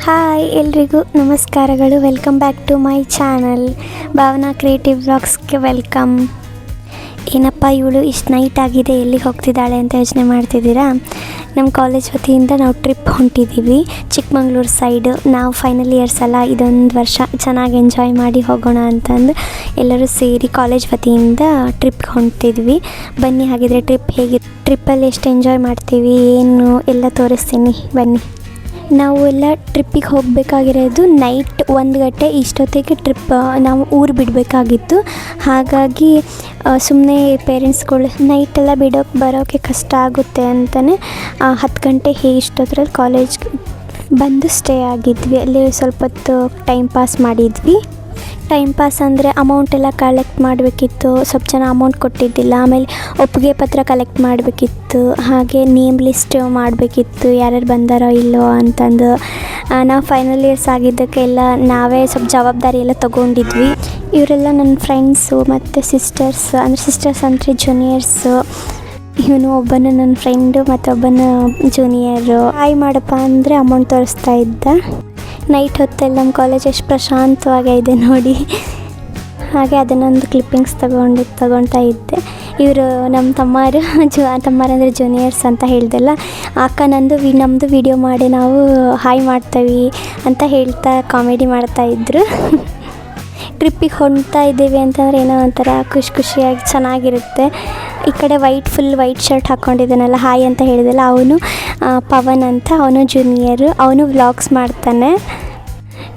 Hi ಎಲ್ರಿಗೂ ನಮಸ್ಕಾರಗಳು. Welcome back to my channel Bhavana creative ವ್ಲಾಗ್ಸ್ಗೆ ವೆಲ್ಕಮ್. ಏನಪ್ಪ ಇವಳು ಇಷ್ಟು ನೈಟ್ ಆಗಿದೆ, ಎಲ್ಲಿಗೆ ಹೋಗ್ತಿದ್ದಾಳೆ ಅಂತ ಯೋಚನೆ ಮಾಡ್ತಿದ್ದೀರಾ? ನಮ್ಮ ಕಾಲೇಜ್ ವತಿಯಿಂದ ನಾವು ಟ್ರಿಪ್ ಹೊಂಟಿದ್ದೀವಿ ಚಿಕ್ಕಮಂಗ್ಳೂರು ಸೈಡು. ನಾವು ಫೈನಲ್ ಇಯರ್ಸ್ ಅಲ್ಲ, ಇದೊಂದು ವರ್ಷ ಚೆನ್ನಾಗಿ ಎಂಜಾಯ್ ಮಾಡಿ ಹೋಗೋಣ ಅಂತಂದು ಎಲ್ಲರೂ ಸೇರಿ ಕಾಲೇಜ್ ವತಿಯಿಂದ ಟ್ರಿಪ್ಗೆ ಹೊಂಟಿದ್ವಿ. ಬನ್ನಿ, ಹಾಗಿದ್ರೆ ಟ್ರಿಪ್ ಹೇಗಿದೆ, ಟ್ರಿಪ್ಪಲ್ಲಿ ಎಷ್ಟು ಎಂಜಾಯ್ ಮಾಡ್ತೀವಿ ಏನು ಎಲ್ಲ ತೋರಿಸ್ತೀನಿ ಬನ್ನಿ. ನಾವು ಎಲ್ಲ ಟ್ರಿಪ್ಪಿಗೆ ಹೋಗಬೇಕಾಗಿರೋದು ನೈಟ್ 1 ಗಂಟೆ ಇಷ್ಟೊತ್ತಿಗೆ ಟ್ರಿಪ್ ನಾವು ಊರು ಬಿಡಬೇಕಾಗಿತ್ತು. ಹಾಗಾಗಿ ಸುಮ್ಮನೆ ಪೇರೆಂಟ್ಸ್ಗಳು ನೈಟೆಲ್ಲ ಬರೋಕ್ಕೆ ಕಷ್ಟ ಆಗುತ್ತೆ ಅಂತಲೇ 10 ಗಂಟೆ ಇಷ್ಟೊತ್ತರಲ್ಲಿ ಕಾಲೇಜ್ಗೆ ಬಂದು ಸ್ಟೇ ಆಗಿದ್ವಿ. ಅಲ್ಲಿ ಸ್ವಲ್ಪ ಹೊತ್ತು ಟೈಮ್ ಪಾಸ್ ಮಾಡಿದ್ವಿ. ಟೈಮ್ ಪಾಸ್ ಅಂದರೆ ಅಮೌಂಟ್ ಎಲ್ಲ ಕಲೆಕ್ಟ್ ಮಾಡಬೇಕಿತ್ತು. ಸ್ವಲ್ಪ ಜನ ಅಮೌಂಟ್ ಕೊಟ್ಟಿದ್ದಿಲ್ಲ. ಆಮೇಲೆ ಒಪ್ಪಿಗೆ ಪತ್ರ ಕಲೆಕ್ಟ್ ಮಾಡಬೇಕಿತ್ತು. ಹಾಗೆ ನೇಮ್ ಲಿಸ್ಟ್ ಮಾಡಬೇಕಿತ್ತು, ಯಾರ್ಯಾರು ಬಂದಾರೋ ಇಲ್ಲೋ ಅಂತಂದು. ನಾವು ಫೈನಲ್ ಇಯರ್ಸ್ ಆಗಿದ್ದಕ್ಕೆ ಎಲ್ಲ ನಾವೇ ಸ್ವಲ್ಪ ಜವಾಬ್ದಾರಿ ಎಲ್ಲ ತೊಗೊಂಡಿದ್ವಿ. ಇವರೆಲ್ಲ ನನ್ನ ಫ್ರೆಂಡ್ಸು ಮತ್ತು ಸಿಸ್ಟರ್ಸ್ ಅಂದರೆ ಜೂನಿಯರ್ಸು. ಇವನು ಒಬ್ಬನು ನನ್ನ ಫ್ರೆಂಡು ಮತ್ತು ಒಬ್ಬನು ಜೂನಿಯರು. ಹಾಯ್ ಮಾಡಪ್ಪ ಅಂದರೆ ಅಮೌಂಟ್ ತೋರಿಸ್ತಾ ಇದ್ದ. ನೈಟ್ ಹೊತ್ತಲ್ಲಿ ನಮ್ಮ ಕಾಲೇಜ್ ಎಷ್ಟು ಪ್ರಶಾಂತವಾಗಿದೆ ನೋಡಿ. ಹಾಗೆ ಅದನ್ನೊಂದು ಕ್ಲಿಪ್ಪಿಂಗ್ಸ್ ತಗೊಳ್ತಾ ಇದ್ದೆ. ಇವರು ನಮ್ಮ ತಮ್ಮರಂದರೆ ಜೂನಿಯರ್ಸ್ ಅಂತ ಹೇಳ್ದಲ್ಲ, ಅಕ್ಕ ನಮ್ಮದು ವಿಡಿಯೋ ಮಾಡಿ ನಾವು ಹಾಯ್ ಮಾಡ್ತೀವಿ ಅಂತ ಹೇಳ್ತಾ ಕಾಮಿಡಿ ಮಾಡ್ತಾಯಿದ್ರು. ಟ್ರಿಪ್ಪಿಗೆ ಹೊಂಡ್ತಾ ಇದ್ದೀವಿ ಅಂತಂದರೆ ಏನೋ ಒಂಥರ ಖುಷಿಯಾಗಿ ಚೆನ್ನಾಗಿರುತ್ತೆ. ಈ ಕಡೆ ಫುಲ್ ವೈಟ್ ಶರ್ಟ್ ಹಾಕ್ಕೊಂಡಿದ್ದಾನಲ್ಲ, ಹಾಯ್ ಅಂತ ಹೇಳಿದಲ್ಲ, ಅವನು ಪವನ್ ಅಂತ, ಅವನು ಜೂನಿಯರು. ಅವನು ವ್ಲಾಗ್ಸ್ ಮಾಡ್ತಾನೆ.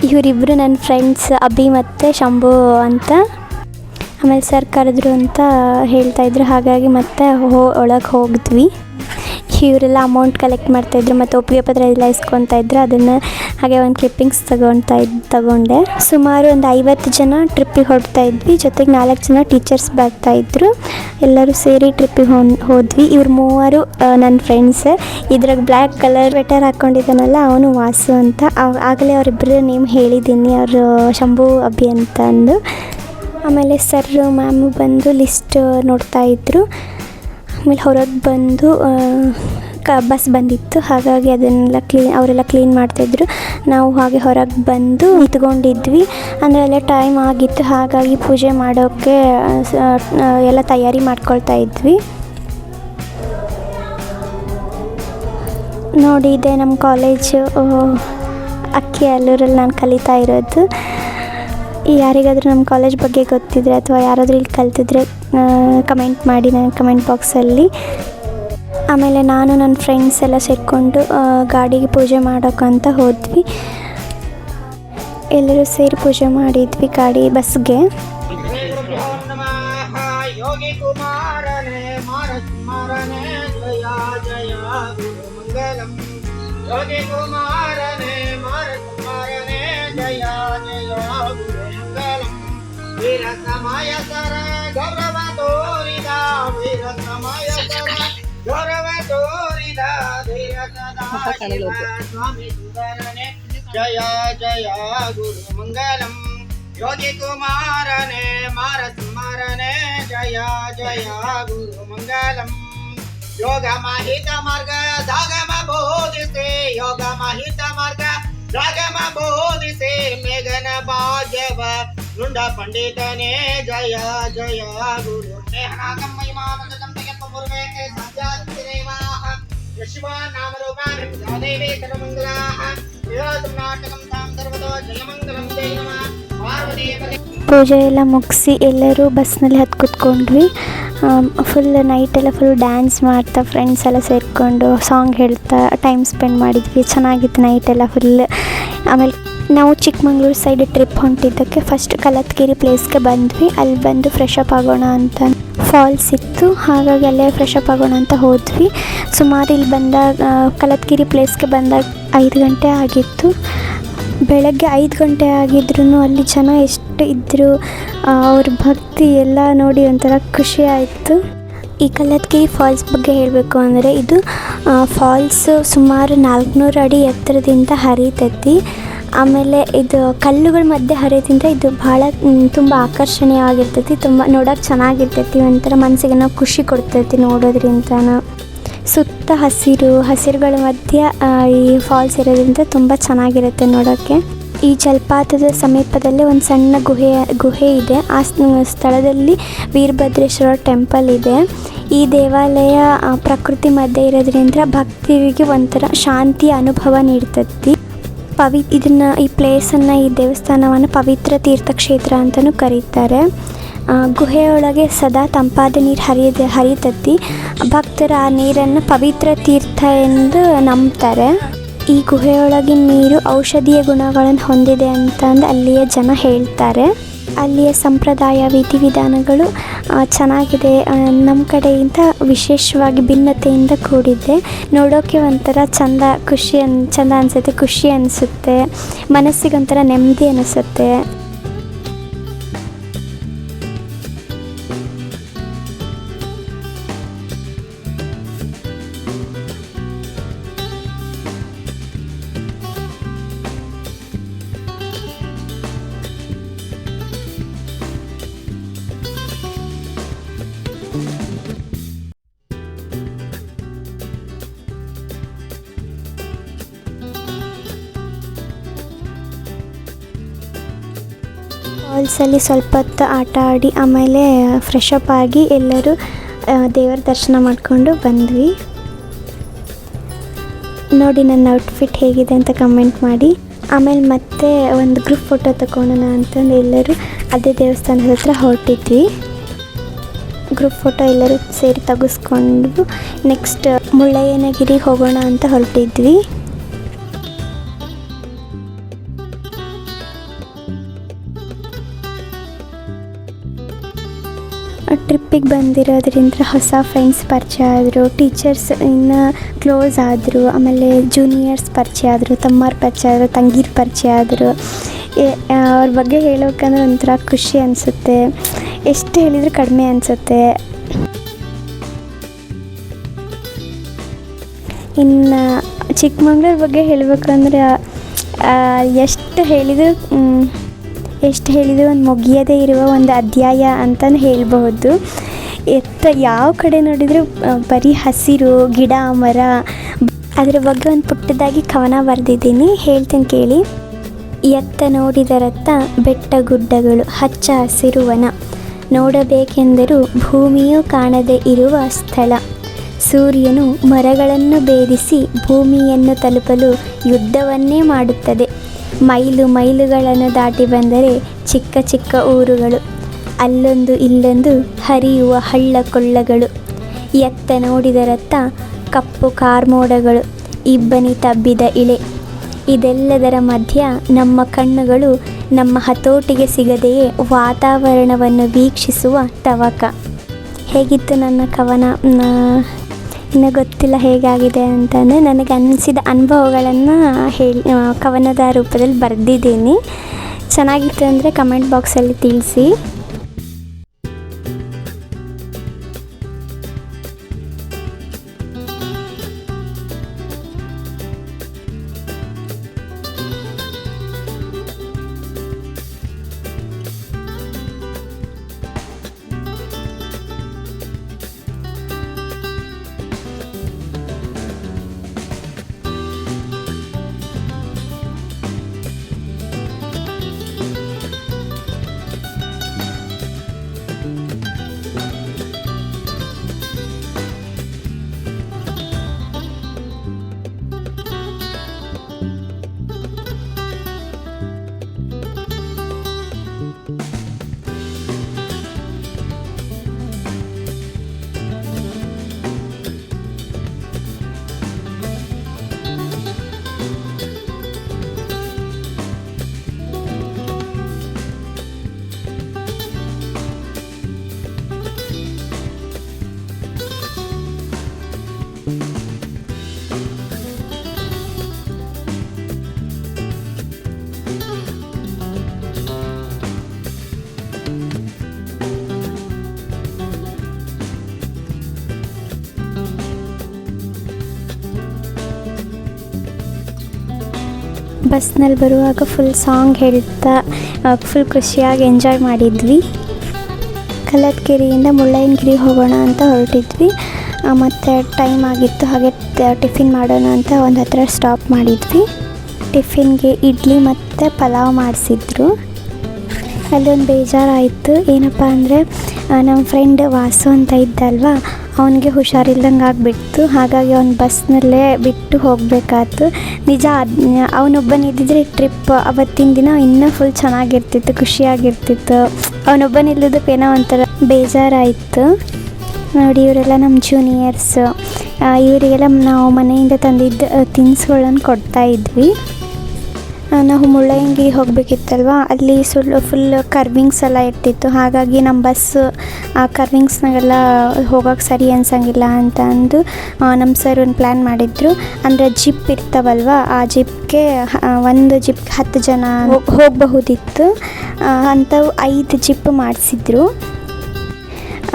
ಇವರಿಬ್ಬರು ನನ್ನ ಫ್ರೆಂಡ್ಸ್ ಅಭಿ ಮತ್ತು ಶಂಭು ಅಂತ. ಆಮೇಲೆ ಸರ್ ಕರೆದ್ರು ಅಂತ ಹೇಳ್ತಾಯಿದ್ರು. ಹಾಗಾಗಿ ಮತ್ತೆ ಒಳಗೆ ಹೋಗಿದ್ವಿ. ಇವರೆಲ್ಲ ಅಮೌಂಟ್ ಕಲೆಕ್ಟ್ ಮಾಡ್ತಾಯಿದ್ರು ಮತ್ತು ಒಪ್ಪಿಗೆ ಪತ್ರ ಎಲ್ಲ ಇಸ್ಕೊತಾ ಇದ್ರು. ಅದನ್ನು ಹಾಗೆ ಒಂದು ಕ್ಲಿಪ್ಪಿಂಗ್ಸ್ ತಗೊಂಡೆ. ಸುಮಾರು ಒಂದು 50 ಜನ ಟ್ರಿಪ್ಪಿಗೆ ಹೊರಡ್ತಾ ಇದ್ವಿ. ಜೊತೆಗೆ 4 ಜನ ಟೀಚರ್ಸ್ ಬರ್ತಾಯಿದ್ರು. ಎಲ್ಲರೂ ಸೇರಿ ಟ್ರಿಪ್ಪಿಗೆ ಹೋದ್ವಿ. ಇವ್ರು 3 ನನ್ನ ಫ್ರೆಂಡ್ಸ್. ಇದ್ರಾಗ ಬ್ಲ್ಯಾಕ್ ಕಲರ್ ಸ್ವೆಟರ್ ಹಾಕ್ಕೊಂಡಿದ್ದಾನಲ್ಲ, ಅವನು ವಾಸು ಅಂತ. ಆಗಲೇ ಅವರಿಬ್ಬರು ನೇಮ್ ಹೇಳಿದ್ದೀನಿ, ಅವರು ಶಂಭು ಅಭಿ ಅಂತ ಅಂದು. ಆಮೇಲೆ ಸರ್ ಮ್ಯಾಮು ಬಂದು ಲಿಸ್ಟ್ ನೋಡ್ತಾಯಿದ್ರು. ಆಮೇಲೆ ಹೊರಗೆ ಬಂದು ಬಸ್ ಬಂದಿತ್ತು. ಹಾಗಾಗಿ ಅದನ್ನೆಲ್ಲ ಅವರೆಲ್ಲ ಕ್ಲೀನ್ ಮಾಡ್ತಾಯಿದ್ರು. ನಾವು ಹಾಗೆ ಹೊರಗೆ ಬಂದು ನಿಂತ್ಕೊಂಡಿದ್ವಿ. ಅಂದರೆ ಎಲ್ಲ ಟೈಮ್ ಆಗಿತ್ತು. ಹಾಗಾಗಿ ಪೂಜೆ ಮಾಡೋಕ್ಕೆ ಎಲ್ಲ ತಯಾರಿ ಮಾಡ್ಕೊಳ್ತಾ ಇದ್ವಿ. ನೋಡಿ, ಇದೆ ನಮ್ಮ ಕಾಲೇಜು ಅಕ್ಕಿ ಅಲ್ಲೂರಲ್ಲಿ ನಾನು ಕಲಿತಾ ಇರೋದು. ಯಾರಿಗಾದರೂ ನಮ್ಮ ಕಾಲೇಜ್ ಬಗ್ಗೆ ಗೊತ್ತಿದ್ರೆ ಅಥವಾ ಯಾರಾದರೂ ಇಲ್ಲಿ ಕಲ್ತಿದ್ರೆ ಕಮೆಂಟ್ ಮಾಡಿ ನನ್ನ ಕಮೆಂಟ್ ಬಾಕ್ಸಲ್ಲಿ. ಆಮೇಲೆ ನಾನು ನನ್ನ ಫ್ರೆಂಡ್ಸ್ ಎಲ್ಲ ಸೇರಿಕೊಂಡು ಗಾಡಿಗೆ ಪೂಜೆ ಮಾಡೋಕ್ಕಂತ ಹೋದ್ವಿ. ಎಲ್ಲರೂ ಸೇರಿ ಪೂಜೆ ಮಾಡಿದ್ವಿ ಬಸ್ಗೆ. ವೀರಸಮಯ ಸರ ಗೌರವ ತೋರಿದ ಧೀರ ಸದಾ ಸ್ವಾಮಿ ಸುಂದರನೆ ಜಯ ಜಯ ಗುರು ಮಂಗಲಂ. ಯೋಗಿ ಕುಮಾರನೆ ಮಾರ ಸುಮಾರನೆ ಜಯ ಜಯ ಗುರು ಮಂಗಲಂ. ಯೋಗ ಮಾಹಿತ ಮಾರ್ಗ ಧಾಗಮ ಬೋಧಿಸೆ, ಯೋಗ ಮಾಹಿತ ಮಾರ್ಗ ಧಾಗಮ ಬೋಧಿಸೆ, ಮೇಘನ ಭಾಗ್ಯವ ನುಂಡ ಪಂಡಿತನೇ ಜಯ ಜಯ ಗುರು. ನೇಹನಾಗಂ ಮಹಿಮಾನಂದಂ ಜಗತ್ ಪೂರ್ವೇಕೆ ಸಂಧ್ಯಾತಿರೇವಾಹ ಯಶಿವಾ ನಾಮರೂಪಾಣಿ ದೇವಿ ಸರ್ವಮಂಗಲಾಹ ವಿರಾಜಂ ನಾಟಕಂ ತಾಂ ಸರ್ವದೋ ಜಯಮಂಗಲಂ ಜಯ ನಮಃ ಪಾರ್ವತಿ. ಪೂಜೆ ಎಲ್ಲ ಮುಗಿಸಿ ಎಲ್ಲರೂ ಬಸ್ನಲ್ಲಿ ಹತ್ತು ಕೂತ್ಕೊಂಡ್ವಿ. ಫುಲ್ ನೈಟೆಲ್ಲ ಫುಲ್ ಡ್ಯಾನ್ಸ್ ಮಾಡ್ತಾ ಫ್ರೆಂಡ್ಸ್ ಎಲ್ಲ ಸೇರಿಕೊಂಡು ಸಾಂಗ್ ಹೇಳ್ತಾ ಟೈಮ್ ಸ್ಪೆಂಡ್ ಮಾಡಿದ್ವಿ. ಚೆನ್ನಾಗಿತ್ತು ನೈಟೆಲ್ಲ ಫುಲ್. ಆಮೇಲೆ ನಾವು ಚಿಕ್ಕಮಂಗ್ಳೂರು ಸೈಡ್ ಟ್ರಿಪ್ ಹೊಂಟಿದ್ದಕ್ಕೆ ಫಸ್ಟ್ ಕಲತ್ಗಿರಿ ಪ್ಲೇಸ್ಗೆ ಬಂದ್ವಿ. ಅಲ್ಲಿ ಬಂದು ಫ್ರೆಶ್ ಅಪ್ ಆಗೋಣ ಅಂತ ಫಾಲ್ಸ್ ಇತ್ತು. ಹಾಗಾಗಿ ಅಲ್ಲೇ ಫ್ರೆಶ್ ಅಪ್ ಆಗೋಣ ಅಂತ ಹೋದ್ವಿ. ಸುಮಾರು ಇಲ್ಲಿ ಬಂದಾಗ ಕಲತ್ಗಿರಿ ಪ್ಲೇಸ್ಗೆ ಬಂದಾಗ 5 ಗಂಟೆ ಆಗಿತ್ತು. ಬೆಳಗ್ಗೆ 5 ಗಂಟೆ ಆಗಿದ್ರೂ ಅಲ್ಲಿ ಜನ ಎಷ್ಟು ಇದ್ದರು, ಅವ್ರ ಭಕ್ತಿ ಎಲ್ಲ ನೋಡಿ ಒಂಥರ ಖುಷಿ ಆಯಿತು. ಈ ಕಲತ್ಗಿರಿ ಫಾಲ್ಸ್ ಬಗ್ಗೆ ಹೇಳಬೇಕು ಅಂದರೆ, ಇದು ಫಾಲ್ಸು ಸುಮಾರು 400 ಅಡಿ ಎತ್ತರದಿಂದ ಹರಿತೈತಿ. ಆಮೇಲೆ ಇದು ಕಲ್ಲುಗಳ ಮಧ್ಯೆ ಹರಿಯೋದ್ರಿಂದ ಇದು ಭಾಳ ತುಂಬ ಆಕರ್ಷಣೀಯವಾಗಿರ್ತೈತಿ. ತುಂಬ ನೋಡೋಕೆ ಚೆನ್ನಾಗಿರ್ತೈತಿ. ಒಂಥರ ಮನಸ್ಸಿಗೆ ನಾವು ಖುಷಿ ಕೊಡ್ತೈತಿ ನೋಡೋದ್ರಿಂದ. ಸುತ್ತ ಹಸಿರುಗಳ ಮಧ್ಯೆ ಈ ಫಾಲ್ಸ್ ಇರೋದ್ರಿಂದ ತುಂಬ ಚೆನ್ನಾಗಿರುತ್ತೆ ನೋಡೋಕ್ಕೆ. ಈ ಜಲಪಾತದ ಸಮೀಪದಲ್ಲಿ ಒಂದು ಸಣ್ಣ ಗುಹೆ ಇದೆ. ಆ ಸ್ಥಳದಲ್ಲಿ ವೀರಭದ್ರೇಶ್ವರ ಟೆಂಪಲ್ ಇದೆ. ಈ ದೇವಾಲಯ ಪ್ರಕೃತಿ ಮಧ್ಯೆ ಇರೋದ್ರಿಂದ ಭಕ್ತರಿಗೆ ಒಂಥರ ಶಾಂತಿಯ ಅನುಭವ ನೀಡ್ತದೆ. ಈ ಪ್ಲೇಸನ್ನು, ಈ ದೇವಸ್ಥಾನವನ್ನು ಪವಿತ್ರ ತೀರ್ಥಕ್ಷೇತ್ರ ಅಂತಲೂ ಕರೀತಾರೆ. ಗುಹೆಯೊಳಗೆ ಸದಾ ತಂಪಾದ ನೀರು ಹರಿತತಿ. ಭಕ್ತರು ಆ ನೀರನ್ನು ಪವಿತ್ರ ತೀರ್ಥ ಎಂದು ನಂಬ್ತಾರೆ. ಈ ಗುಹೆಯೊಳಗಿನ ನೀರು ಔಷಧೀಯ ಗುಣಗಳನ್ನು ಹೊಂದಿದೆ ಅಂತಂದು ಅಲ್ಲಿಯ ಜನ ಹೇಳ್ತಾರೆ. ಅಲ್ಲಿಯ ಸಂಪ್ರದಾಯ ವಿಧಿವಿಧಾನಗಳು ಚೆನ್ನಾಗಿದೆ. ನಮ್ಮ ಕಡೆಯಿಂದ ವಿಶೇಷವಾಗಿ ಭಿನ್ನತೆಯಿಂದ ಕೂಡಿದೆ. ನೋಡೋಕ್ಕೆ ಒಂಥರ ಚಂದ ಅನಿಸುತ್ತೆ, ಖುಷಿ ಅನಿಸುತ್ತೆ, ಮನಸ್ಸಿಗೊಂಥರ ನೆಮ್ಮದಿ ಅನಿಸುತ್ತೆ. ಫಾಲ್ಸಲ್ಲಿ ಸ್ವಲ್ಪ ಹೊತ್ತು ಆಟ ಆಡಿ ಆಮೇಲೆ ಫ್ರೆಶ್ ಅಪ್ ಆಗಿ ಎಲ್ಲರೂ ದೇವರ ದರ್ಶನ ಮಾಡಿಕೊಂಡು ಬಂದ್ವಿ. ನೋಡಿ ನನ್ನ ಔಟ್ಫಿಟ್ ಹೇಗಿದೆ ಅಂತ ಕಮೆಂಟ್ ಮಾಡಿ. ಆಮೇಲೆ ಮತ್ತೆ ಒಂದು ಗ್ರೂಪ್ ಫೋಟೋ ತಗೊಳ್ಳೋಣ ಅಂತಂದು ಎಲ್ಲರೂ ಅದೇ ದೇವಸ್ಥಾನದ ಹತ್ರ ಹೊರಟಿದ್ವಿ. ಗ್ರೂಪ್ ಫೋಟೋ ಎಲ್ಲರೂ ಸೇರಿ ತೆಗೆಸ್ಕೊಂಡು ನೆಕ್ಸ್ಟ್ ಮುಳ್ಳಯ್ಯನಗಿರಿ ಹೋಗೋಣ ಅಂತ ಹೊರಟಿದ್ವಿ. ಟ್ರಿಪ್ಪಿಗೆ ಬಂದಿರೋದ್ರಿಂದ ಹೊಸ ಫ್ರೆಂಡ್ಸ್ ಪರಿಚಯ ಆದರು, ಟೀಚರ್ಸ್ ಇನ್ನು ಕ್ಲೋಸ್ ಆದರು, ಆಮೇಲೆ ಜೂನಿಯರ್ಸ್ ಪರಿಚಯ ಆದರು, ತಮ್ಮರು ಪರಿಚಯ ಆದರು, ತಂಗೀರು ಪರಿಚಯ ಆದರು. ಅವ್ರ ಬಗ್ಗೆ ಹೇಳೋಕ್ಕಂದ್ರೆ ಒಂಥರ ಖುಷಿ ಅನಿಸುತ್ತೆ. ಎಷ್ಟು ಹೇಳಿದರೂ ಕಡಿಮೆ ಅನಿಸುತ್ತೆ. ಇನ್ನು ಚಿಕ್ಕಮಂಗ್ಳೂರು ಬಗ್ಗೆ ಹೇಳಬೇಕಂದ್ರೆ ಎಷ್ಟು ಹೇಳಿದರೂ ಒಂದು ಮುಗಿಯದೇ ಇರುವ ಒಂದು ಅಧ್ಯಾಯ ಅಂತಲೂ ಹೇಳ್ಬಹುದು. ಯಾವ ಕಡೆ ನೋಡಿದರೂ ಬರೀ ಹಸಿರು, ಗಿಡ, ಮರ. ಅದರ ಬಗ್ಗೆ ಒಂದು ಪುಟ್ಟದಾಗಿ ಕವನ ಬರೆದಿದ್ದೀನಿ, ಹೇಳ್ತೀನಿ ಕೇಳಿ. ಎತ್ತ ನೋಡಿದರತ್ತ ಬೆಟ್ಟ ಗುಡ್ಡಗಳು, ಹಚ್ಚ ಹಸಿರು ವನ, ನೋಡಬೇಕೆಂದರೂ ಭೂಮಿಯೂ ಕಾಣದೇ ಇರುವ ಸ್ಥಳ. ಸೂರ್ಯನು ಮರಗಳನ್ನು ಭೇದಿಸಿ ಭೂಮಿಯನ್ನು ತಲುಪಲು ಯುದ್ಧವನ್ನೇ ಮಾಡುತ್ತದೆ. ಮೈಲುಗಳನ್ನು ದಾಟಿ ಬಂದರೆ ಚಿಕ್ಕ ಚಿಕ್ಕ ಊರುಗಳು, ಅಲ್ಲೊಂದು ಇಲ್ಲೊಂದು ಹರಿಯುವ ಹಳ್ಳ ಕೊಳ್ಳಗಳು. ಎತ್ತ ನೋಡಿದರತ್ತ ಕಪ್ಪು ಕಾರ್ಮೋಡಗಳು, ಇಬ್ಬನಿ ತಬ್ಬಿದ ಇಳೆ. ಇದೆಲ್ಲದರ ಮಧ್ಯ ನಮ್ಮ ಕಣ್ಣುಗಳು ನಮ್ಮ ಹತೋಟಿಗೆ ಸಿಗದೆಯೇ ವಾತಾವರಣವನ್ನು ವೀಕ್ಷಿಸುವ ತವಕ. ಹೇಗಿತ್ತು ನನ್ನ ಕವನ? ಇನ್ನೂ ಗೊತ್ತಿಲ್ಲ ಹೇಗಾಗಿದೆ ಅಂತಂದರೆ ನನಗೆ ಅನಿಸಿದ ಅನುಭವಗಳನ್ನು ಕವನದ ರೂಪದಲ್ಲಿ ಬರೆದಿದ್ದೀನಿ. ಚೆನ್ನಾಗಿತ್ತು ಅಂದರೆ ಕಮೆಂಟ್ ಬಾಕ್ಸಲ್ಲಿ ತಿಳಿಸಿ. ಬಸ್ನಲ್ಲಿ ಬರುವಾಗ ಫುಲ್ ಸಾಂಗ್ ಹೇಳ್ತಾ ಫುಲ್ ಖುಷಿಯಾಗಿ ಎಂಜಾಯ್ ಮಾಡಿದ್ವಿ. ಕಲ್ಲತ್ಕೆರೆಯಿಂದ ಮುಳ್ಳಯ್ಯನಗಿರಿ ಹೋಗೋಣ ಅಂತ ಹೊರಟಿದ್ವಿ. ಮತ್ತು ಟೈಮ್ ಆಗಿತ್ತು, ಹಾಗೆ ಟಿಫಿನ್ ಮಾಡೋಣ ಅಂತ ಒಂದು ಹತ್ರ ಸ್ಟಾಪ್ ಮಾಡಿದ್ವಿ. ಟಿಫಿನ್ಗೆ ಇಡ್ಲಿ ಮತ್ತು ಪಲಾವ್ ಮಾಡಿಸಿದ್ರು. ಅಲ್ಲೊಂದು ಬೇಜಾರಾಯಿತು. ಏನಪ್ಪ ಅಂದರೆ ನಮ್ಮ ಫ್ರೆಂಡ್ ವಾಸು ಅಂತ ಇದ್ದಲ್ವ, ಅವನಿಗೆ ಹುಷಾರಿಲ್ದಂಗೆ ಆಗಿಬಿಡ್ತು. ಹಾಗಾಗಿ ಅವ್ನು ಬಸ್ನಲ್ಲೇ ಬಿಟ್ಟು ಹೋಗಬೇಕಾಯ್ತು. ನಿಜ ಅವನೊಬ್ಬನಿದ್ದಿದ್ರೆ ಟ್ರಿಪ್ ಅವತ್ತಿನ ದಿನ ಇನ್ನೂ ಫುಲ್ ಚೆನ್ನಾಗಿರ್ತಿತ್ತು, ಖುಷಿಯಾಗಿರ್ತಿತ್ತು. ಅವನೊಬ್ಬನಿಲ್ಲದಕ್ಕೆ ಏನೋ ಒಂಥರ ಬೇಜಾರಾಯಿತು. ನೋಡಿ, ಇವರೆಲ್ಲ ನಮ್ಮ ಜೂನಿಯರ್ಸು. ಇವರಿಗೆಲ್ಲ ನಾವು ಮನೆಯಿಂದ ತಂದಿದ್ದ ತಿನಿಸುಗಳನ್ನು ಕೊಡ್ತಾಯಿದ್ವಿ. ನಾವು ಮುಳ್ಳಯ್ಯನಗಿರಿ ಹೋಗಬೇಕಿತ್ತಲ್ವ, ಅಲ್ಲಿ ಫುಲ್ ಕರ್ವಿಂಗ್ಸ್ ಎಲ್ಲ ಇರ್ತಿತ್ತು. ಹಾಗಾಗಿ ನಮ್ಮ ಬಸ್ಸು ಆ ಕರ್ವಿಂಗ್ಸ್ನಾಗೆಲ್ಲ ಹೋಗೋಕ್ಕೆ ಸರಿ ಅನ್ಸಂಗಿಲ್ಲ ಅಂತ ಅಂದು ನಮ್ಮ ಸರ್ ಒಂದು ಪ್ಲ್ಯಾನ್ ಮಾಡಿದ್ರು. ಅಂದರೆ ಜಿಪ್ ಇರ್ತಾವಲ್ವ, ಆ ಜಿಪ್ಗೆ ಒಂದು ಜಿಪ್ಗೆ 10 ಜನ ಹೋಗಬಹುದಿತ್ತು. ಅಂಥವು 5 ಜಿಪ್ ಮಾಡಿಸಿದ್ರು.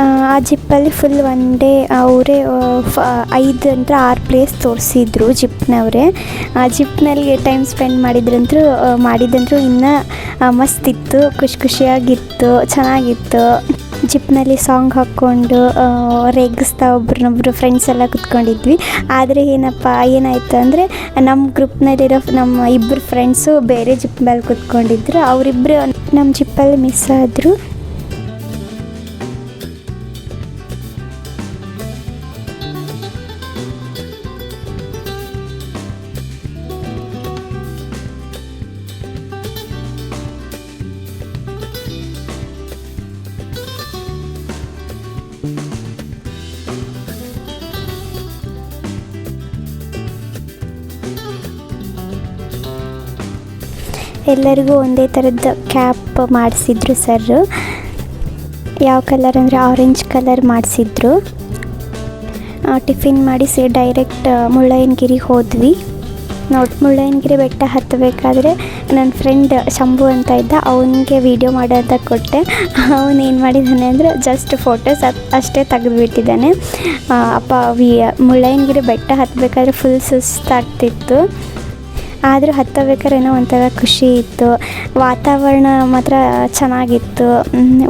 ಆ ಜಿಪ್ಪಲ್ಲಿ ಫುಲ್ ಒನ್ ಡೇ ಅವರೇ 5 ಅಂದರೆ 6 ಪ್ಲೇಸ್ ತೋರಿಸಿದ್ರು ಜಿಪ್ನವರೇ. ಆ ಜಿಪ್ನಲ್ಲಿ ಟೈಮ್ ಸ್ಪೆಂಡ್ ಮಾಡಿದಂತರೂ ಇನ್ನೂ ಮಸ್ತಿತ್ತು, ಖುಷಿಯಾಗಿತ್ತು, ಚೆನ್ನಾಗಿತ್ತು. ಜಿಪ್ನಲ್ಲಿ ಸಾಂಗ್ ಹಾಕ್ಕೊಂಡು ರೇಗಿಸ್ತಾ ಒಬ್ರನ್ನೊಬ್ರು ಫ್ರೆಂಡ್ಸ್ ಎಲ್ಲ ಕೂತ್ಕೊಂಡಿದ್ವಿ. ಆದರೆ ಏನಾಯಿತು ಅಂದರೆ ನಮ್ಮ ಗ್ರೂಪ್ನಲ್ಲಿರೋ ನಮ್ಮ 2 ಫ್ರೆಂಡ್ಸು ಬೇರೆ ಜಿಪ್ ಮೇಲೆ ಕೂತ್ಕೊಂಡಿದ್ರು. ಅವರಿಬ್ಬರು ನಮ್ಮ ಜಿಪ್ಪಲ್ಲಿ ಮಿಸ್ ಆದರು. ಎಲ್ಲರಿಗೂ ಒಂದೇ ಥರದ ಕ್ಯಾಪ್ ಮಾಡಿಸಿದ್ರು ಸರ್. ಯಾವ ಕಲರ್ ಅಂದರೆ ಆರೆಂಜ್ ಕಲರ್ ಮಾಡಿಸಿದ್ರು. ಟಿಫಿನ್ ಮಾಡಿಸಿ ಡೈರೆಕ್ಟ್ ಮುಳ್ಳಯ್ಯನಗಿರಿಗೆ ಹೋದ್ವಿ. ಮುಳ್ಳಯ್ಯನಗಿರಿ ಬೆಟ್ಟ ಹತ್ತಬೇಕಾದ್ರೆ ನನ್ನ ಫ್ರೆಂಡ್ ಶಂಭು ಅಂತ ಇದ್ದ, ಅವನಿಗೆ ವೀಡಿಯೋ ಮಾಡೋದ ಕೊಟ್ಟೆ. ಅವನೇನು ಮಾಡಿದ್ದಾನೆ ಅಂದರೆ ಜಸ್ಟ್ ಫೋಟೋಸ್ ಅಷ್ಟೇ ತೆಗೆದುಬಿಟ್ಟಿದ್ದಾನೆ. ಮುಳ್ಳಯ್ಯನಗಿರಿ ಬೆಟ್ಟ ಹತ್ತಬೇಕಾದ್ರೆ ಫುಲ್ ಸುಸ್ತಾಗ್ತಿತ್ತು. ಆದರೂ ಹತ್ತಬೇಕಾದ್ರೆ ಏನೋ ಒಂಥರ ಖುಷಿ ಇತ್ತು. ವಾತಾವರಣ ಮಾತ್ರ ಚೆನ್ನಾಗಿತ್ತು.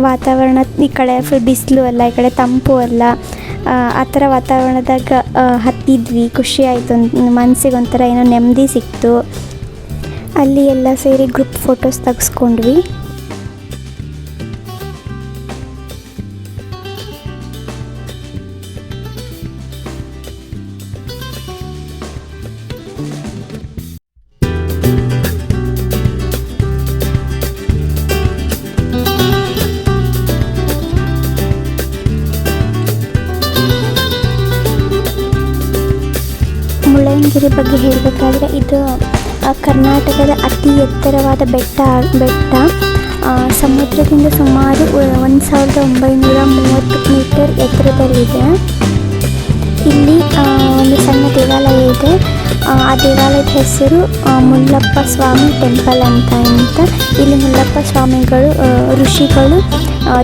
ವಾತಾವರಣ ಈ ಕಡೆ ಫುಲ್ ಬಿಸಿಲು ಅಲ್ಲ, ಈ ಕಡೆ ತಂಪು ಅಲ್ಲ. ಆ ಥರ ವಾತಾವರಣದಾಗ ಹತ್ತಿದ್ವಿ. ಖುಷಿ ಆಯಿತು, ಮನಸ್ಸಿಗೆ ಒಂಥರ ಏನೋ ನೆಮ್ಮದಿ ಸಿಕ್ತು. ಅಲ್ಲಿ ಎಲ್ಲ ಸೇರಿ ಗ್ರೂಪ್ ಫೋಟೋಸ್ ತೆಗೆಸ್ಕೊಂಡ್ವಿ. ಮುಳ್ಳಯ್ಯನಗಿರಿ ಬಗ್ಗೆ ಹೇಳಬೇಕಾದ್ರೆ ಇದು ಕರ್ನಾಟಕದ ಅತಿ ಎತ್ತರವಾದ ಬೆಟ್ಟ. ಸಮುದ್ರದಿಂದ ಸುಮಾರು 1930 ಮೀಟರ್ ಎತ್ತರದಲ್ಲಿದೆ. ಇಲ್ಲಿ ಒಂದು ಸಣ್ಣ ದೇವಾಲಯ ಇದೆ. ಆ ದೇವಾಲಯದ ಹೆಸರು ಮುಳ್ಳಪ್ಪ ಸ್ವಾಮಿ ಟೆಂಪಲ್ ಅಂತ. ಇಲ್ಲಿ ಮುಳ್ಳಪ್ಪ ಸ್ವಾಮಿಗಳು ಋಷಿಗಳು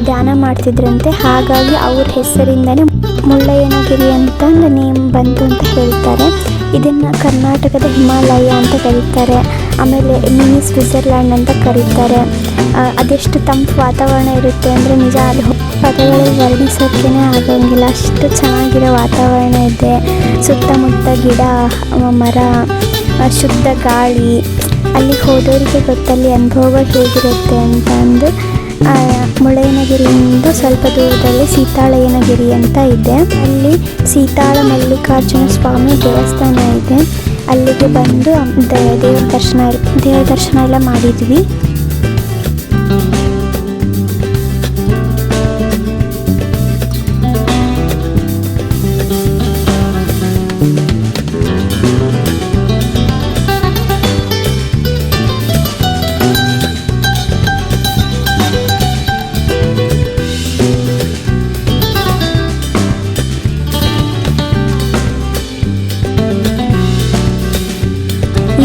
ಧ್ಯಾನ ಮಾಡ್ತಿದ್ರಂತೆ. ಹಾಗಾಗಿ ಅವ್ರ ಹೆಸರಿಂದನೇ ಮುಳ್ಳಯ್ಯನಗಿರಿ ಅಂತ ಒಂದು ನೇಮ್ ಬಂತು ಅಂತ ಹೇಳ್ತಾರೆ. ಇದನ್ನು ಕರ್ನಾಟಕದ ಹಿಮಾಲಯ ಅಂತ ಕರೀತಾರೆ. ಆಮೇಲೆ ಮಿನಿ ಸ್ವಿಟ್ಜರ್ಲ್ಯಾಂಡ್ ಅಂತ ಕರೀತಾರೆ. ಅದೆಷ್ಟು ತಂಪು ವಾತಾವರಣ ಇರುತ್ತೆ ಅಂದರೆ ನಿಜ ಅಲ್ಲಿ ಪದಗಳಲ್ಲಿ ವರ್ಣಿಸೋಕ್ಕೇ ಆಗೋಂಗಿಲ್ಲ, ಅಷ್ಟು ಚೆನ್ನಾಗಿರೋ ವಾತಾವರಣ ಇದೆ. ಸುತ್ತಮುತ್ತ ಗಿಡ ಮರ, ಶುದ್ಧ ಗಾಳಿ. ಅಲ್ಲಿಗೆ ಹೋದವರಿಗೆ ಗೊತ್ತಲ್ಲಿ ಅನುಭವಗಳು ಹೇಗಿರುತ್ತೆ ಅಂತ ಅಂದು. ಮುಳ್ಳಯ್ಯನಗಿರಿಯಿಂದ ಸ್ವಲ್ಪ ದೂರದಲ್ಲಿ ಸೀತಾಳಯ್ಯನಗಿರಿ ಅಂತ ಇದೆ. ಅಲ್ಲಿ ಸೀತಾಳ ಮಲ್ಲಿಕಾರ್ಜುನ ಸ್ವಾಮಿ ದೇವಸ್ಥಾನ ಇದೆ. ಅಲ್ಲಿಗೆ ಬಂದು ದೇವ್ರ ದರ್ಶನ ಎಲ್ಲ ಮಾಡಿದ್ವಿ.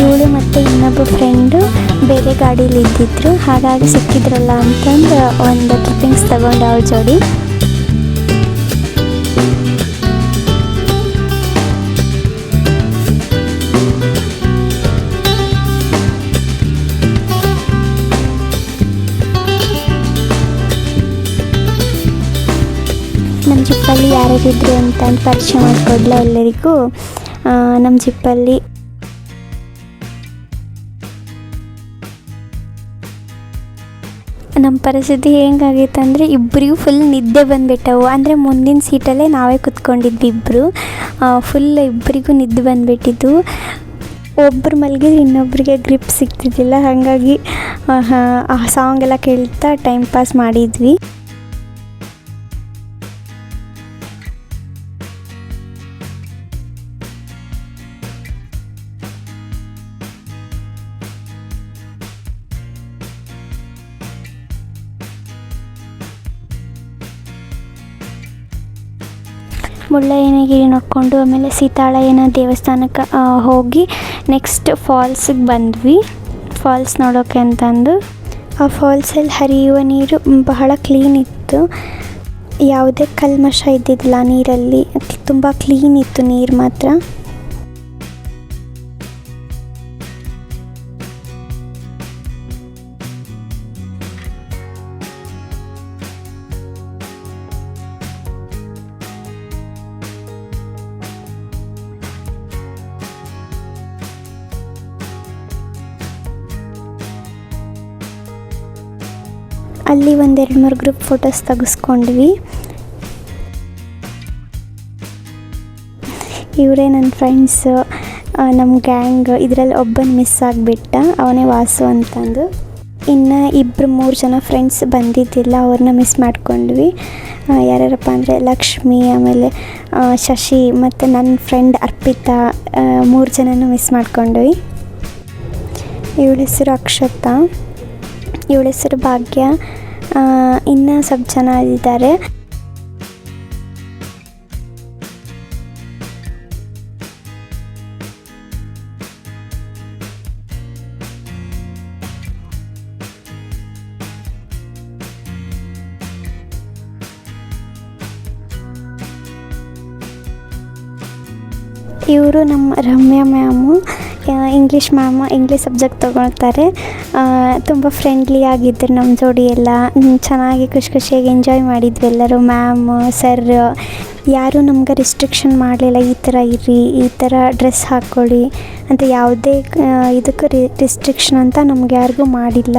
ಇವಳು ಮತ್ತು ಇನ್ನೊಬ್ಬ ಫ್ರೆಂಡು ಬೇರೆ ಗಾಡೀಲಿ ಇದ್ದಿದ್ರು. ಹಾಗಾಗಿ ಸಿಕ್ಕಿದ್ರಲ್ಲ ಅಂತಂದು ಒಂದು ಕ್ಲಿಪ್ಪಿಂಗ್ಸ್ ತಗೊಂಡು ಅವ್ರ ಜೋಡಿ. ನಮ್ಮ ಜಿಪ್ಪಲ್ಲಿ ಯಾರ್ಯಾರಿದ್ರು ಅಂತ ಪರಿಚಯ ಮಾಡಿಕೊಡ್ಲ ಎಲ್ಲರಿಗೂ. ನಮ್ಮ ಜಿಪ್ಪಲ್ಲಿ ನಮ್ಮ ಪರಿಸ್ಥಿತಿ ಹೆಂಗಾಗೈತೆ ಅಂದರೆ ಇಬ್ಬರಿಗೂ ಫುಲ್ ನಿದ್ದೆ ಬಂದುಬಿಟ್ಟವು. ಅಂದರೆ ಮುಂದಿನ ಸೀಟಲ್ಲೇ ನಾವೇ ಕುತ್ಕೊಂಡಿದ್ವಿ ಇಬ್ಬರು. ಫುಲ್ ಇಬ್ಬರಿಗೂ ನಿದ್ದೆ ಬಂದುಬಿಟ್ಟಿದ್ದು. ಒಬ್ಬರು ಮಲಗಿದ್ರೆ ಇನ್ನೊಬ್ಬರಿಗೆ ಗ್ರಿಪ್ ಸಿಗ್ತಿದ್ದಿಲ್ಲ. ಹಾಗಾಗಿ ಆ ಸಾಂಗ್ ಎಲ್ಲ ಕೇಳ್ತಾ ಟೈಮ್ ಪಾಸ್ ಮಾಡಿದ್ವಿ. ಮುಳ್ಳಯ್ಯನಗಿರಿ ನೋಡಿಕೊಂಡು ಆಮೇಲೆ ಸೀತಾಳಯ್ಯನ ದೇವಸ್ಥಾನಕ್ಕೆ ಹೋಗಿ ನೆಕ್ಸ್ಟ್ ಫಾಲ್ಸಿಗೆ ಬಂದ್ವಿ, ಫಾಲ್ಸ್ ನೋಡೋಕ್ಕೆ ಅಂತಂದು. ಆ ಫಾಲ್ಸಲ್ಲಿ ಹರಿಯುವ ನೀರು ಬಹಳ ಕ್ಲೀನ್ ಇತ್ತು, ಯಾವುದೇ ಕಲ್ಮಶ ಇದ್ದಿದ್ದಿಲ್ಲ ನೀರಲ್ಲಿ. ತುಂಬ ಕ್ಲೀನ್ ಇತ್ತು ನೀರು ಮಾತ್ರ. ಅಲ್ಲಿ ಒಂದು 2-3 ಗ್ರೂಪ್ ಫೋಟೋಸ್ ತೆಗೆಸ್ಕೊಂಡ್ವಿ. ಇವರೇ ನನ್ನ ಫ್ರೆಂಡ್ಸು, ನಮ್ಮ ಗ್ಯಾಂಗ್. ಇದರಲ್ಲಿ ಒಬ್ಬನ ಮಿಸ್ ಆಗಿಬಿಟ್ಟ, ಅವನೇ ವಾಸು ಅಂತಂದು. ಇನ್ನು 2-3 ಜನ ಫ್ರೆಂಡ್ಸ್ ಬಂದಿದ್ದಿಲ್ಲ, ಅವ್ರನ್ನ ಮಿಸ್ ಮಾಡ್ಕೊಂಡ್ವಿ. ಯಾರ್ಯಾರಪ್ಪ ಅಂದರೆ ಲಕ್ಷ್ಮಿ, ಆಮೇಲೆ ಶಶಿ ಮತ್ತು ನನ್ನ ಫ್ರೆಂಡ್ ಅರ್ಪಿತಾ, 3 ಜನನೂ ಮಿಸ್ ಮಾಡ್ಕೊಂಡ್ವಿ. ಇವಳ ಹೆಸರು ಅಕ್ಷತಾ, ಇವಳ ಹೆಸರು ಭಾಗ್ಯ, ಇನ್ನೂ ಸ್ವಲ್ಪ ಜನ ಇದ್ದಾರೆ. ಇವರು ನಮ್ಮ Ramya ma'am, English ma'am, English subject ತೊಗೊಳ್ತಾರೆ. ತುಂಬ ಫ್ರೆಂಡ್ಲಿ ಆಗಿದ್ದರು ನಮ್ಮ ಜೋಡಿ ಎಲ್ಲ. ಚೆನ್ನಾಗಿ ಖುಷಿಯಾಗಿ ಎಂಜಾಯ್ ಮಾಡಿದ್ವಿ ಎಲ್ಲರೂ. ಮ್ಯಾಮು, ಸರ್ ಯಾರೂ ನಮ್ಗೆ ರಿಸ್ಟ್ರಿಕ್ಷನ್ ಮಾಡಲಿಲ್ಲ, ಈ ಥರ ಇರಿ, ಈ ಥರ ಡ್ರೆಸ್ ಹಾಕ್ಕೊಳ್ಳಿ ಅಂತ ಯಾವುದೇ ಇದಕ್ಕೂ ರಿಸ್ಟ್ರಿಕ್ಷನ್ ಅಂತ ನಮ್ಗೆ ಯಾರಿಗೂ ಮಾಡಿಲ್ಲ.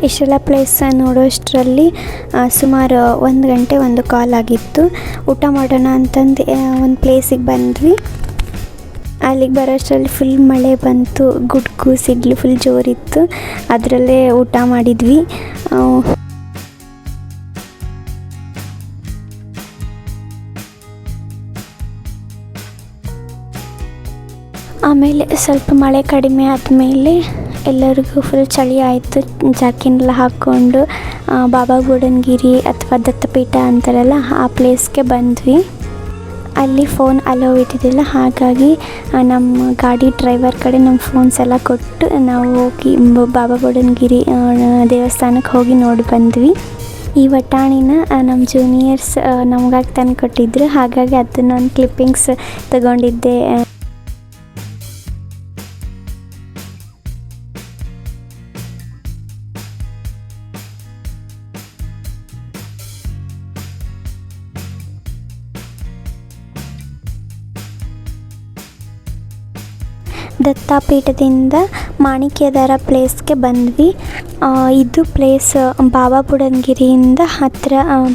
ಇಷ್ಟೆಲ್ಲ ಪ್ಲೇಸ್ ನೋಡೋಷ್ಟರಲ್ಲಿ ಸುಮಾರು 1 ಗಂಟೆ 1 ಕಾಲ್ ಆಗಿತ್ತು. ಊಟ ಮಾಡೋಣ ಅಂತಂದು ಒಂದು ಪ್ಲೇಸಿಗೆ ಬಂದ್ವಿ. ಅಲ್ಲಿಗೆ ಬರೋಷ್ಟರಲ್ಲಿ ಫುಲ್ ಮಳೆ ಬಂತು, ಗುಡ್ಗು ಸಿಡ್ಲು ಫುಲ್ ಜೋರಿತ್ತು. ಅದರಲ್ಲೇ ಊಟ ಮಾಡಿದ್ವಿ. ಆಮೇಲೆ ಸ್ವಲ್ಪ ಮಳೆ ಕಡಿಮೆ ಆದಮೇಲೆ ಎಲ್ಲರಿಗೂ ಫುಲ್ ಚಳಿ ಆಯಿತು. ಜಾಕಿನೆಲ್ಲ ಹಾಕ್ಕೊಂಡು ಬಾಬಾ ಬುಡನ್ಗಿರಿ ಅಥವಾ ದತ್ತಪೀಠ ಅಂತಾರಲ್ಲ ಆ ಪ್ಲೇಸ್ಗೆ ಬಂದ್ವಿ. ಅಲ್ಲಿ ಫೋನ್ ಅಲೋ ಇದ್ದಿದ್ದಿಲ್ಲ, ಹಾಗಾಗಿ ನಮ್ಮ ಗಾಡಿ ಡ್ರೈವರ್ ಕಡೆ ನಮ್ಮ ಫೋನ್ಸ್ ಎಲ್ಲ ಕೊಟ್ಟು ನಾವು ಹೋಗಿ ಬಾಬಾ ಬುಡನ್ಗಿರಿ ದೇವಸ್ಥಾನಕ್ಕೆ ಹೋಗಿ ನೋಡಿ ಬಂದ್ವಿ. ಈ ಬಟಾಣಿನ ನಮ್ಮ ಜೂನಿಯರ್ಸ್ ನಮಗಾಗಿ ತಂದು ಕೊಟ್ಟಿದ್ರು, ಹಾಗಾಗಿ ಅದನ್ನೊಂದು ಕ್ಲಿಪ್ಪಿಂಗ್ಸ್ ತಗೊಂಡಿದ್ದೆ. ದತ್ತಾಪೀಠದಿಂದ ಮಾಣಿಕ್ಯಧಾರ ಪ್ಲೇಸ್ಗೆ ಬಂದ್ವಿ. ಇದು ಪ್ಲೇಸ್ ಬಾಬಾ ಬುಡನ್ಗಿರಿಯಿಂದ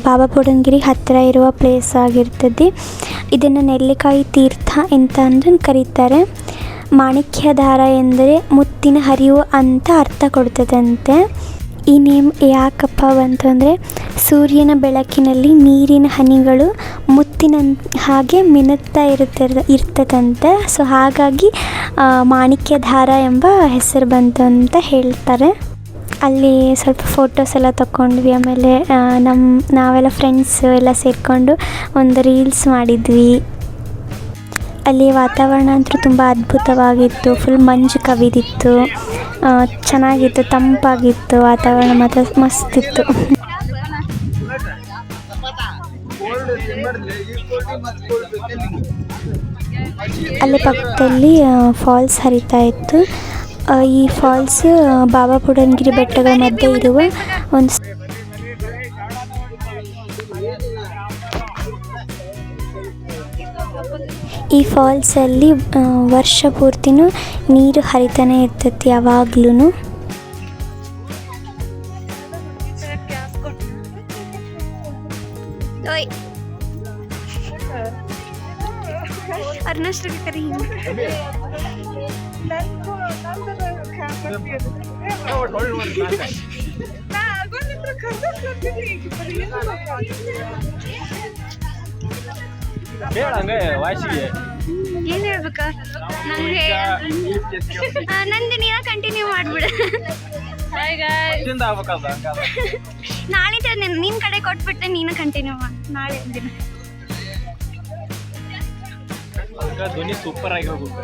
ಬಾಬಾ ಬುಡನ್ಗಿರಿ ಹತ್ತಿರ ಇರುವ ಪ್ಲೇಸ್ ಆಗಿರ್ತದೆ. ಇದನ್ನು ನೆಲ್ಲಿಕಾಯಿ ತೀರ್ಥ ಅಂತ ಅಂದು ಕರೀತಾರೆ. ಮಾಣಿಕ್ಯಧಾರ ಎಂದರೆ ಮುತ್ತಿನ ಹರಿವು ಅಂತ ಅರ್ಥ ಕೊಡ್ತದಂತೆ. ಈ ನೇಮ್ ಯಾಕಪ್ಪ ಬಂತಂದರೆ ಸೂರ್ಯನ ಬೆಳಕಿನಲ್ಲಿ ನೀರಿನ ಹನಿಗಳು ಮುತ್ತಿನ ಹಾಗೆ ಮಿನುತ್ತಾ ಇರ್ತದಂತೆ. ಸೊ ಹಾಗಾಗಿ ಮಾಣಿಕ್ಯಧಾರ ಎಂಬ ಹೆಸರು ಬಂತು ಅಂತ ಹೇಳ್ತಾರೆ. ಅಲ್ಲಿ ಸ್ವಲ್ಪ ಫೋಟೋಸ್ ಎಲ್ಲ ತಗೊಂಡ್ವಿ. ಆಮೇಲೆ ನಾವೆಲ್ಲ ಫ್ರೆಂಡ್ಸ್ ಎಲ್ಲ ಸೇರಿಕೊಂಡು ಒಂದು ರೀಲ್ಸ್ ಮಾಡಿದ್ವಿ. ಅಲ್ಲಿ ವಾತಾವರಣ ಅಂತೂ ತುಂಬ ಅದ್ಭುತವಾಗಿತ್ತು. ಫುಲ್ ಮಂಜು ಕವಿದಿತ್ತು, ಚೆನ್ನಾಗಿತ್ತು, ತಂಪಾಗಿತ್ತು. ವಾತಾವರಣ ಮಾತ್ರ ಮಸ್ತಿತ್ತು. ಅಲ್ಲಿ ಪಕ್ಕದಲ್ಲಿ ಫಾಲ್ಸ್ ಹರಿತಾ ಇತ್ತು. ಈ ಫಾಲ್ಸ್ ಬಾಬಾ ಬುಡನ್ಗಿರಿ ಬೆಟ್ಟಗಳ ಮಧ್ಯೆ ಇರುವ ಒಂದು ಈ ಫಾಲ್ಸಲ್ಲಿ ವರ್ಷ ಪೂರ್ತಿನೂ ನೀರು ಹರಿತಾನೆ ಇರ್ತೈತಿ ಯಾವಾಗ್ಲೂ. ಏನ್ ಹೇಳ್ಬೇಕಾ ನಂಗೆ ನಂದಿನಿ ಕಂಟಿನ್ಯೂ ಮಾಡ್ಬಿಡ. ನಾಳೆ ನಿನ್ ಕಡೆ ಕೊಟ್ಬಿಟ್ಟೆ, ನೀನು ಕಂಟಿನ್ಯೂ ಮಾಡ ನಾಳೆ ದಿನ. ಧ್ವನಿ ಸೂಪರ್ ಆಗಿ ಹೋಗುತ್ತೆ.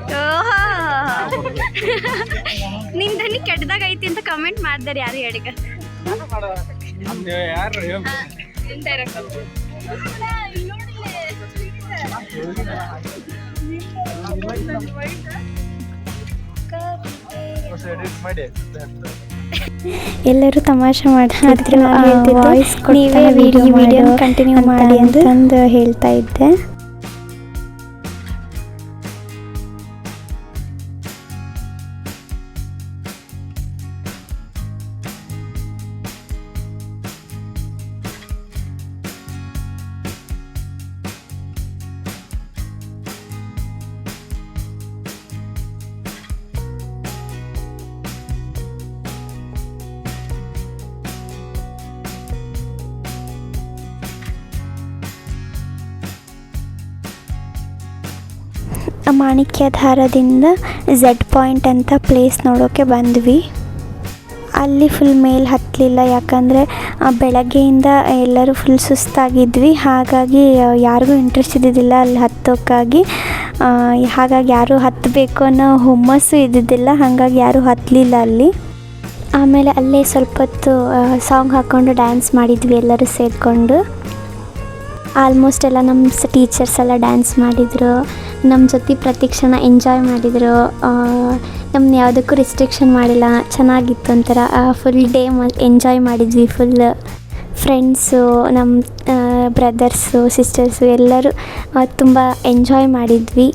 ನಿನ್ ಧ್ವನಿ ಕೆಟ್ಟದಾಗ ಐತಿ ಅಂತ ಕಮೆಂಟ್ ಮಾಡ್ದಾರೆ ಯಾರು ಹೇಳಿಕ. ಎಲ್ಲರೂ ತಮಾಷೆ ಮಾಡ್ತಿದ್ರು, ನೀವೇ ವಿಡಿಯೋ ಕಂಟಿನ್ಯೂ ಮಾಡಿ ಅಂತಂದು ಹೇಳ್ತಾ ಇದ್ದೆ. ಮಾಣಿಕ್ಯಧಾರದಿಂದ ಝೆಡ್ ಪಾಯಿಂಟ್ ಅಂತ ಪ್ಲೇಸ್ ನೋಡೋಕ್ಕೆ ಬಂದ್ವಿ. ಅಲ್ಲಿ ಫುಲ್ ಮೇಲೆ ಹತ್ತಲಿಲ್ಲ, ಯಾಕಂದರೆ ಬೆಳಗ್ಗೆಯಿಂದ ಎಲ್ಲರೂ ಫುಲ್ ಸುಸ್ತಾಗಿದ್ವಿ. ಹಾಗಾಗಿ ಯಾರಿಗೂ ಇಂಟ್ರೆಸ್ಟ್ ಇದ್ದಿದ್ದಿಲ್ಲ ಅಲ್ಲಿ ಹತ್ತೋಕ್ಕಾಗಿ. ಹಾಗಾಗಿ ಯಾರೂ ಹತ್ತಬೇಕು ಅನ್ನೋ ಹುಮ್ಮಸ್ಸು ಇದ್ದಿದ್ದಿಲ್ಲ, ಹಾಗಾಗಿ ಯಾರೂ ಹತ್ತಲಿಲ್ಲ ಅಲ್ಲಿ. ಆಮೇಲೆ ಅಲ್ಲೇ ಸ್ವಲ್ಪ ಹೊತ್ತು ಸಾಂಗ್ ಹಾಕ್ಕೊಂಡು ಡ್ಯಾನ್ಸ್ ಮಾಡಿದ್ವಿ ಎಲ್ಲರೂ ಸೇರಿಕೊಂಡು. ಆಲ್ಮೋಸ್ಟ್ ಎಲ್ಲ ನಮ್ಮ ಟೀಚರ್ಸ್ ಎಲ್ಲ ಡ್ಯಾನ್ಸ್ ಮಾಡಿದರು, ನಮ್ಮ ಜೊತೆ ಪ್ರತಿಕ್ಷಣ ಎಂಜಾಯ್ ಮಾಡಿದರು. ನಮ್ಮನ್ನ ಯಾವುದಕ್ಕೂ ರಿಸ್ಟ್ರಿಕ್ಷನ್ ಮಾಡಿಲ್ಲ, ಚೆನ್ನಾಗಿತ್ತು ಒಂಥರ. ಫುಲ್ ಡೇ ಎಂಜಾಯ್ ಮಾಡಿದ್ವಿ ಫುಲ್. ಫ್ರೆಂಡ್ಸು, ನಮ್ಮ ಬ್ರದರ್ಸು, ಸಿಸ್ಟರ್ಸು ಎಲ್ಲರೂ ತುಂಬ ಎಂಜಾಯ್ ಮಾಡಿದ್ವಿ.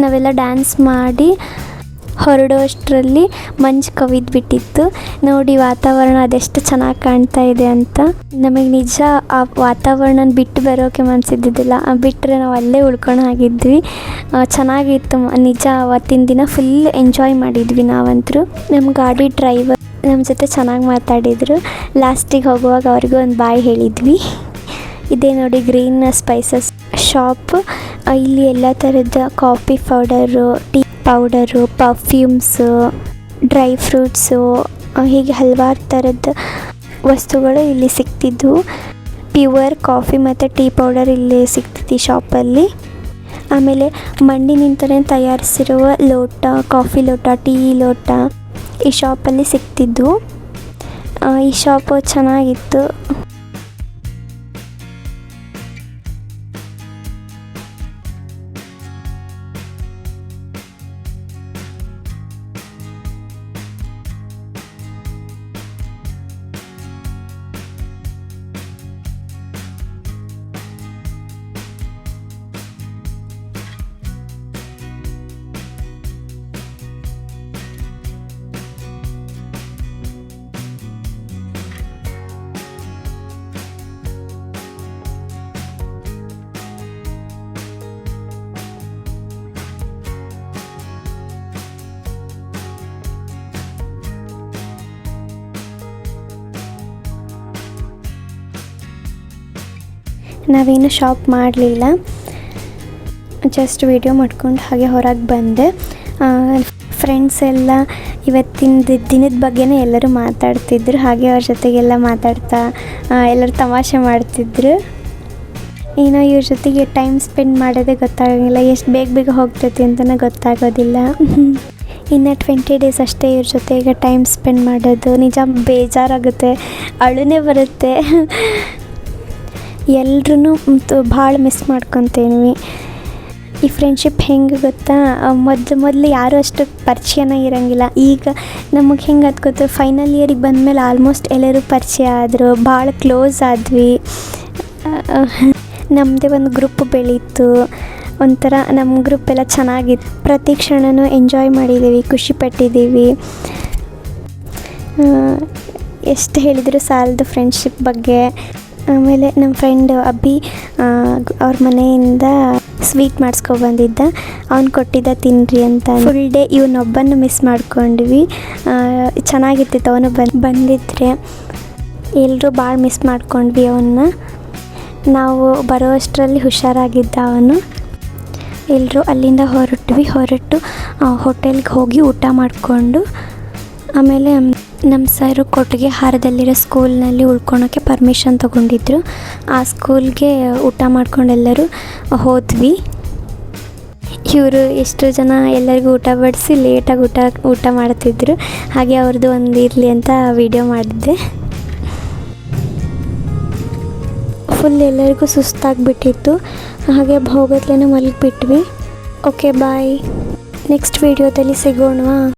ನಾವೆಲ್ಲ ಡ್ಯಾನ್ಸ್ ಮಾಡಿ ಹೊರಡೋಷ್ಟರಲ್ಲಿ ಮಂಜು ಕವಿದ್ಬಿಟ್ಟಿತ್ತು. ನೋಡಿ ವಾತಾವರಣ ಅದೆಷ್ಟು ಚೆನ್ನಾಗಿ ಕಾಣ್ತಾ ಇದೆ ಅಂತ. ನಮಗೆ ನಿಜ ಆ ವಾತಾವರಣ ಬಿಟ್ಟು ಬರೋಕ್ಕೆ ಮನಸ್ಸಿದ್ದಿದ್ದಿಲ್ಲ, ಬಿಟ್ಟರೆ ನಾವು ಅಲ್ಲೇ ಉಳ್ಕೊಂಡು ಆಗಿದ್ವಿ. ಚೆನ್ನಾಗಿತ್ತು ನಿಜ. ಅವತ್ತಿನ ದಿನ ಫುಲ್ ಎಂಜಾಯ್ ಮಾಡಿದ್ವಿ ನಾವಂತರೂ. ನಮ್ಮ ಗಾಡಿ ಡ್ರೈವರ್ ನಮ್ಮ ಜೊತೆ ಚೆನ್ನಾಗಿ ಮಾತಾಡಿದರು. ಲಾಸ್ಟಿಗೆ ಹೋಗುವಾಗ ಅವ್ರಿಗೂ ಒಂದು ಬಾಯ್ ಹೇಳಿದ್ವಿ. ಇದೇ ನೋಡಿ ಗ್ರೀನ್ ಸ್ಪೈಸಸ್ ಶಾಪ್. ಇಲ್ಲಿ ಎಲ್ಲ ಥರದ coffee powder, tea powder, perfumes, dry fruits, ಹೀಗೆ ಹಲವಾರು ಥರದ ವಸ್ತುಗಳು ಇಲ್ಲಿ ಸಿಗ್ತಿದ್ವು. ಪ್ಯೂರ್ ಕಾಫಿ ಮತ್ತು ಟೀ ಪೌಡರ್ ಇಲ್ಲಿ ಸಿಗ್ತಿತ್ತು ಈ ಶಾಪಲ್ಲಿ. ಆಮೇಲೆ ಮಣ್ಣಿನಿಂದಲೇ ತಯಾರಿಸಿರುವ ಲೋಟ, ಕಾಫಿ ಲೋಟ, ಟೀ ಲೋಟ ಈ ಶಾಪಲ್ಲಿ ಸಿಗ್ತಿದ್ವು. ಈ ಶಾಪು ಚೆನ್ನಾಗಿತ್ತು. ನಾವೇನು ಶಾಪ್ ಮಾಡಲಿಲ್ಲ, ಜಸ್ಟ್ ವಿಡಿಯೋ ಮಾಡ್ಕೊಂಡು ಹಾಗೆ ಹೊರಗೆ ಬಂದೆ. ಫ್ರೆಂಡ್ಸ್ ಎಲ್ಲ ಇವತ್ತಿನ ದಿನದ ಬಗ್ಗೆನೇ ಎಲ್ಲರೂ ಮಾತಾಡ್ತಿದ್ರು. ಹಾಗೆ ಅವ್ರ ಜೊತೆಗೆಲ್ಲ ಮಾತಾಡ್ತಾ ಎಲ್ಲರೂ ತಮಾಷೆ ಮಾಡ್ತಿದ್ರು. ಏನೋ ಇವ್ರ ಜೊತೆಗೆ ಟೈಮ್ ಸ್ಪೆಂಡ್ ಮಾಡೋದೇ ಗೊತ್ತಾಗೋಂಗಿಲ್ಲ, ಎಷ್ಟು ಬೇಗ ಹೋಗ್ತೈತಿ ಅಂತಲೇ ಗೊತ್ತಾಗೋದಿಲ್ಲ. ಇನ್ನು 20 ಡೇಸ್ ಅಷ್ಟೇ ಇವ್ರ ಜೊತೆಗೆ ಟೈಮ್ ಸ್ಪೆಂಡ್ ಮಾಡೋದು. ನಿಜ ಬೇಜಾರಾಗುತ್ತೆ, ಅಳುನೇ ಬರುತ್ತೆ. ಎಲ್ಲರೂ ಭಾಳ ಮಿಸ್ ಮಾಡ್ಕೊತೀವಿ. ಈ ಫ್ರೆಂಡ್ಶಿಪ್ ಹೆಂಗೆ ಗೊತ್ತಾ, ಮೊದಲು ಯಾರೂ ಅಷ್ಟು ಪರಿಚಯನೇ ಇರೋಂಗಿಲ್ಲ. ಈಗ ನಮಗೆ ಹೆಂಗೆ ಅದು ಗೊತ್ತು, ಫೈನಲ್ ಇಯರಿಗೆ ಬಂದಮೇಲೆ ಆಲ್ಮೋಸ್ಟ್ ಎಲ್ಲರೂ ಪರಿಚಯ ಆದರು, ಭಾಳ ಕ್ಲೋಸ್ ಆದ್ವಿ. ನಮ್ಮದೇ ಒಂದು ಗ್ರೂಪ್ ಬೆಳೀತು. ಒಂಥರ ನಮ್ಮ ಗ್ರೂಪ್ ಎಲ್ಲ ಚೆನ್ನಾಗಿತ್ತು. ಪ್ರತಿ ಕ್ಷಣನೂ ಎಂಜಾಯ್ ಮಾಡಿದ್ದೀವಿ, ಖುಷಿಪಟ್ಟಿದ್ದೀವಿ. ಎಷ್ಟು ಹೇಳಿದರೂ ಸಾಲದು ಫ್ರೆಂಡ್ಶಿಪ್ ಬಗ್ಗೆ. ಆಮೇಲೆ ನಮ್ಮ ಫ್ರೆಂಡ್ ಅಬ್ಬಿ ಅವ್ರ ಮನೆಯಿಂದ ಸ್ವೀಟ್ ಮಾಡಿಸ್ಕೊಬಂದಿದ್ದ. ಅವ್ನು ಕೊಟ್ಟಿದ್ದ ತಿನ್ನಿರಿ ಅಂತ. ಫುಲ್ ಡೇ ಇವನೊಬ್ಬನ್ನು ಮಿಸ್ ಮಾಡ್ಕೊಂಡ್ವಿ. ಚೆನ್ನಾಗಿರ್ತಿತ್ತು ಅವನು ಬಂದಿದ್ದರೆ. ಎಲ್ಲರೂ ಭಾಳ ಮಿಸ್ ಮಾಡ್ಕೊಂಡ್ವಿ ಅವನ್ನ. ನಾವು ಬರೋ ಅಷ್ಟರಲ್ಲಿ ಹುಷಾರಾಗಿದ್ದ ಅವನು. ಎಲ್ಲರೂ ಅಲ್ಲಿಂದ ಹೊರಟು ಹೋಟೆಲ್ಗೆ ಹೋಗಿ ಊಟ ಮಾಡಿಕೊಂಡು, ಆಮೇಲೆ ನಮ್ಮ ಸರು ಕೊಟ್ಟಿಗೆ ಹಾರದಲ್ಲಿರೋ ಸ್ಕೂಲ್ನಲ್ಲಿ ಉಳ್ಕೊಳೋಕ್ಕೆ ಪರ್ಮಿಷನ್ ತೊಗೊಂಡಿದ್ರು. ಆ ಸ್ಕೂಲ್ಗೆ ಊಟ ಮಾಡ್ಕೊಂಡು ಎಲ್ಲರೂ ಹೋದ್ವಿ. ಇವರು ಎಷ್ಟು ಜನ ಎಲ್ಲರಿಗೂ ಊಟ ಬಡಿಸಿ ಲೇಟಾಗಿ ಊಟ ಮಾಡ್ತಿದ್ರು. ಹಾಗೆ ಅವ್ರದ್ದು ಒಂದು ಇರಲಿ ಅಂತ ವಿಡಿಯೋ ಮಾಡಿದ್ದೆ. ಫುಲ್ ಎಲ್ಲರಿಗೂ ಸುಸ್ತಾಗಿಬಿಟ್ಟಿತ್ತು. ಹಾಗೆ ಹೋಗೋದ್ಲೇ ಮಲಗಿಬಿಟ್ವಿ. ಓಕೆ ಬಾಯ್, ನೆಕ್ಸ್ಟ್ ವಿಡಿಯೋದಲ್ಲಿ ಸಿಗೋಣವಾ.